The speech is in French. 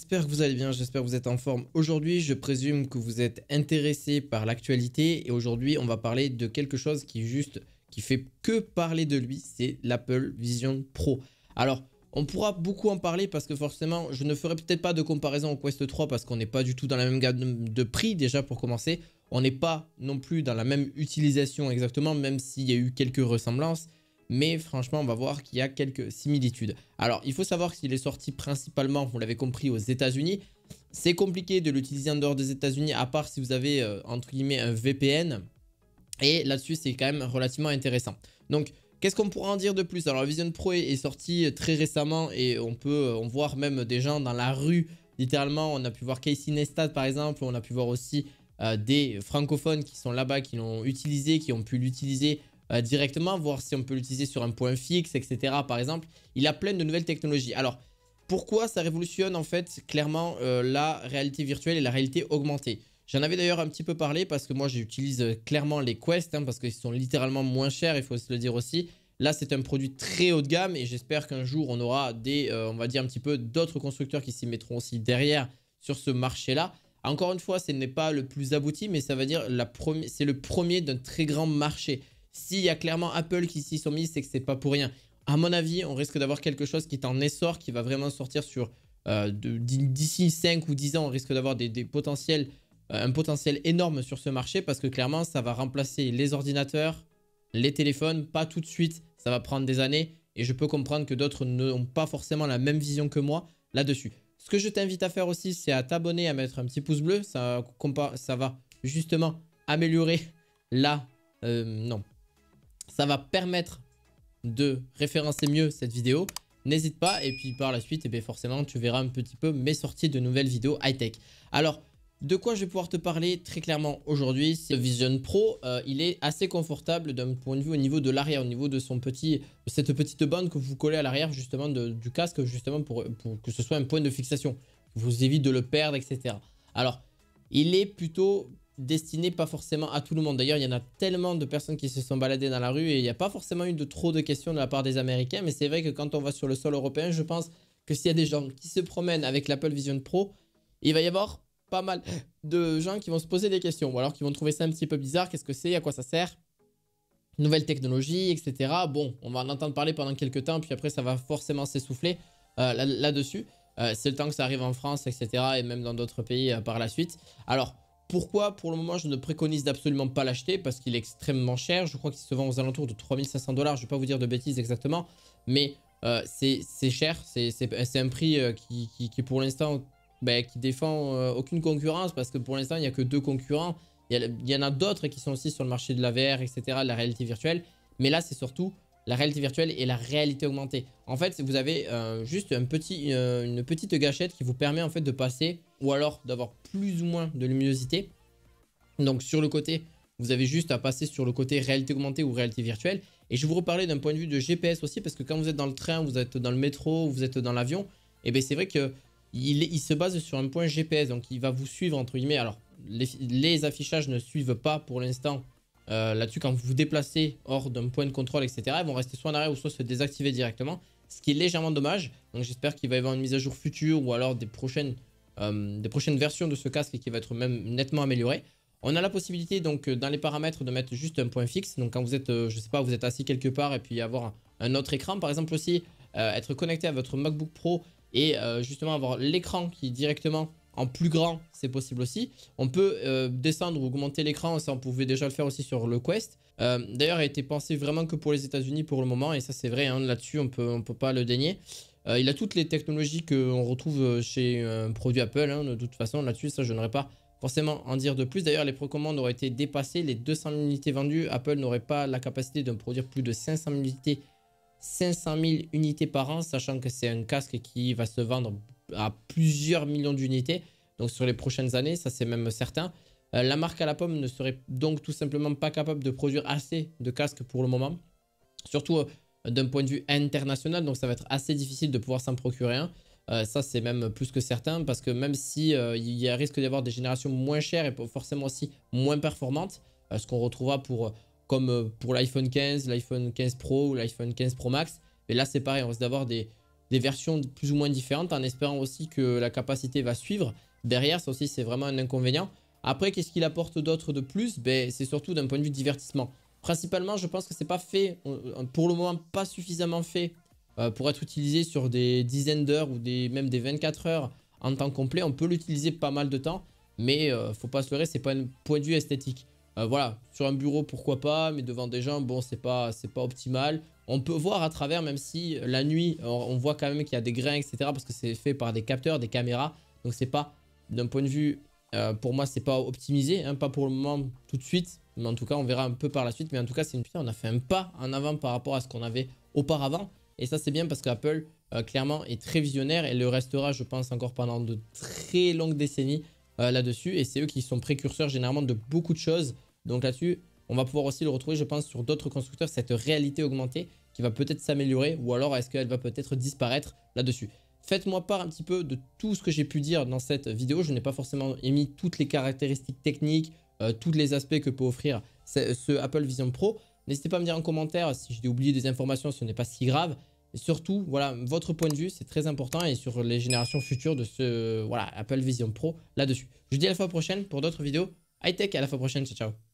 j'espère que vous allez bien, j'espère que vous êtes en forme. Aujourd'hui, je présume que vous êtes intéressé par l'actualité et aujourd'hui, on va parler de quelque chose qui fait que parler de lui, c'est l'Apple Vision Pro. Alors, on pourra beaucoup en parler parce que forcément, je ne ferai peut-être pas de comparaison au Quest 3 parce qu'on n'est pas du tout dans la même gamme de prix déjà pour commencer. On n'est pas non plus dans la même utilisation exactement, même s'il y a eu quelques ressemblances. Mais franchement, on va voir qu'il y a quelques similitudes. Alors, il faut savoir qu'il est sorti principalement, vous l'avez compris, aux États-Unis. C'est compliqué de l'utiliser en dehors des États-Unis, à part si vous avez, entre guillemets, un VPN. Et là-dessus, c'est quand même relativement intéressant. Donc, qu'est-ce qu'on pourra en dire de plus? Alors, la Vision Pro est sortie très récemment et on voit même des gens dans la rue. Littéralement, on a pu voir Casey Neistat, par exemple. On a pu voir aussi des francophones qui sont là-bas, qui l'ont utilisé, qui ont pu l'utiliser directement, voir si on peut l'utiliser sur un point fixe, etc. Par exemple, il a plein de nouvelles technologies. Alors, pourquoi ça révolutionne en fait clairement la réalité virtuelle et la réalité augmentée? J'en avais d'ailleurs un petit peu parlé parce que moi j'utilise clairement les Quest parce qu'ils sont littéralement moins chers, il faut se le dire aussi. Là, c'est un produit très haut de gamme et j'espère qu'un jour on aura on va dire un petit peu d'autres constructeurs qui s'y mettront aussi derrière sur ce marché-là. Encore une fois, ce n'est pas le plus abouti, mais ça veut dire c'est le premier d'un très grand marché. S'il y a clairement Apple qui s'y sont mis, c'est que c'est pas pour rien. À mon avis, on risque d'avoir quelque chose qui est en essor, qui va vraiment sortir sur d'ici 5 ou 10 ans. On risque d'avoir un potentiel énorme sur ce marché parce que clairement, ça va remplacer les ordinateurs, les téléphones, pas tout de suite. Ça va prendre des années et je peux comprendre que d'autres n'ont pas forcément la même vision que moi là-dessus. Ce que je t'invite à faire aussi, c'est à t'abonner, à mettre un petit pouce bleu. Ça va justement améliorer non. Ça va permettre de référencer mieux cette vidéo. N'hésite pas et puis par la suite, forcément, tu verras un petit peu mes sorties de nouvelles vidéos high-tech. Alors, de quoi je vais pouvoir te parler très clairement aujourd'hui, c'est le Vision Pro. Il est assez confortable d'un point de vue au niveau de l'arrière, au niveau de cette petite bande que vous collez à l'arrière justement du casque, justement pour que ce soit un point de fixation. Vous évite de le perdre, etc. Alors, il est plutôt destiné pas forcément à tout le monde. D'ailleurs, il y en a tellement de personnes qui se sont baladées dans la rue et il n'y a pas forcément eu trop de questions de la part des Américains. Mais c'est vrai que quand on va sur le sol européen, je pense que s'il y a des gens qui se promènent avec l'Apple Vision Pro, il va y avoir pas mal de gens qui vont se poser des questions ou alors qui vont trouver ça un petit peu bizarre. Qu'est-ce que c'est? À quoi ça sert? Nouvelle technologie, etc. Bon, on va en entendre parler pendant quelques temps, puis après ça va forcément s'essouffler là-dessus. C'est le temps que ça arrive en France, etc. et même dans d'autres pays par la suite. Alors, pourquoi pour le moment je ne préconise d'absolument pas l'acheter? Parce qu'il est extrêmement cher. Je crois qu'il se vend aux alentours de 3500 $. Je ne vais pas vous dire de bêtises exactement. Mais c'est cher. C'est un prix qui pour l'instant qui défend aucune concurrence. Parce que pour l'instant il n'y a que 2 concurrents. Il y en a d'autres qui sont aussi sur le marché de la VR, etc. De la réalité virtuelle. Mais là c'est surtout la réalité virtuelle et la réalité augmentée. En fait, vous avez juste une petite gâchette qui vous permet en fait de passer ou alors d'avoir plus ou moins de luminosité. Donc sur le côté, vous avez juste à passer sur le côté réalité augmentée ou réalité virtuelle. Et je vais vous reparler d'un point de vue de GPS aussi parce que quand vous êtes dans le train, vous êtes dans le métro, vous êtes dans l'avion, et bien c'est vrai que il se base sur un point GPS. Donc il va vous suivre entre guillemets. Alors les affichages ne suivent pas pour l'instant. Là-dessus, quand vous vous déplacez hors d'un point de contrôle, etc., ils vont rester soit en arrêt ou soit se désactiver directement, ce qui est légèrement dommage. Donc j'espère qu'il va y avoir une mise à jour future ou alors des prochaines versions de ce casque qui va être même nettement améliorée. On a la possibilité donc dans les paramètres de mettre juste un point fixe. Donc quand vous êtes, je sais pas, vous êtes assis quelque part et puis avoir un autre écran, par exemple aussi être connecté à votre MacBook Pro et justement avoir l'écran qui est directement en plus grand, c'est possible aussi. On peut descendre ou augmenter l'écran, ça on pouvait déjà le faire aussi sur le Quest. D'ailleurs, il a été pensé vraiment que pour les États-Unis pour le moment, et ça c'est vrai, là-dessus on peut pas le dénier. Il a toutes les technologies qu'on retrouve chez un produit Apple, de toute façon là-dessus, ça je n'aurais pas forcément en dire de plus. D'ailleurs, les précommandes auraient été dépassées, les 200 000 unités vendues, Apple n'aurait pas la capacité de produire plus de 500 000 unités par an, sachant que c'est un casque qui va se vendre à plusieurs millions d'unités. Donc sur les prochaines années, ça c'est même certain. La marque à la pomme ne serait donc tout simplement pas capable de produire assez de casques pour le moment. Surtout d'un point de vue international, donc ça va être assez difficile de pouvoir s'en procurer un. Ça c'est même plus que certain parce que même si il y a risque d'y avoir des générations moins chères et forcément aussi moins performantes, ce qu'on retrouvera comme pour l'iPhone 15, l'iPhone 15 Pro ou l'iPhone 15 Pro Max. Mais là c'est pareil, on risque d'avoir des des versions plus ou moins différentes en espérant aussi que la capacité va suivre. Derrière, ça aussi, c'est vraiment un inconvénient. Après, qu'est-ce qu'il apporte d'autre de plus? Ben, c'est surtout d'un point de vue divertissement. Principalement, je pense que c'est pas fait, pour le moment, pas suffisamment fait pour être utilisé sur des dizaines d'heures ou même des 24 heures en temps complet. On peut l'utiliser pas mal de temps, mais faut pas se leurrer, c'est pas un point de vue esthétique. Voilà, sur un bureau, pourquoi pas, mais devant des gens, bon, c'est pas optimal. On peut voir à travers, même si la nuit, on voit quand même qu'il y a des grains, etc. Parce que c'est fait par des capteurs, des caméras. Donc c'est pas, d'un point de vue, pour moi, c'est pas optimisé, hein, pas pour le moment, tout de suite. Mais en tout cas, on verra un peu par la suite. Mais en tout cas, on a fait un pas en avant par rapport à ce qu'on avait auparavant. Et ça, c'est bien parce qu'Apple, clairement, est très visionnaire et le restera, je pense, encore pendant de très longues décennies là-dessus. Et c'est eux qui sont précurseurs généralement de beaucoup de choses. Donc là-dessus, on va pouvoir aussi le retrouver, je pense, sur d'autres constructeurs, cette réalité augmentée qui va peut-être s'améliorer ou alors est-ce qu'elle va peut-être disparaître là-dessus. Faites-moi part un petit peu de tout ce que j'ai pu dire dans cette vidéo. Je n'ai pas forcément émis toutes les caractéristiques techniques, tous les aspects que peut offrir ce Apple Vision Pro. N'hésitez pas à me dire en commentaire si j'ai oublié des informations, ce n'est pas si grave. Et surtout, voilà, votre point de vue, c'est très important et sur les générations futures de ce Apple Vision Pro là-dessus. Je vous dis à la fois prochaine pour d'autres vidéos high-tech. À la fois prochaine, ciao ciao.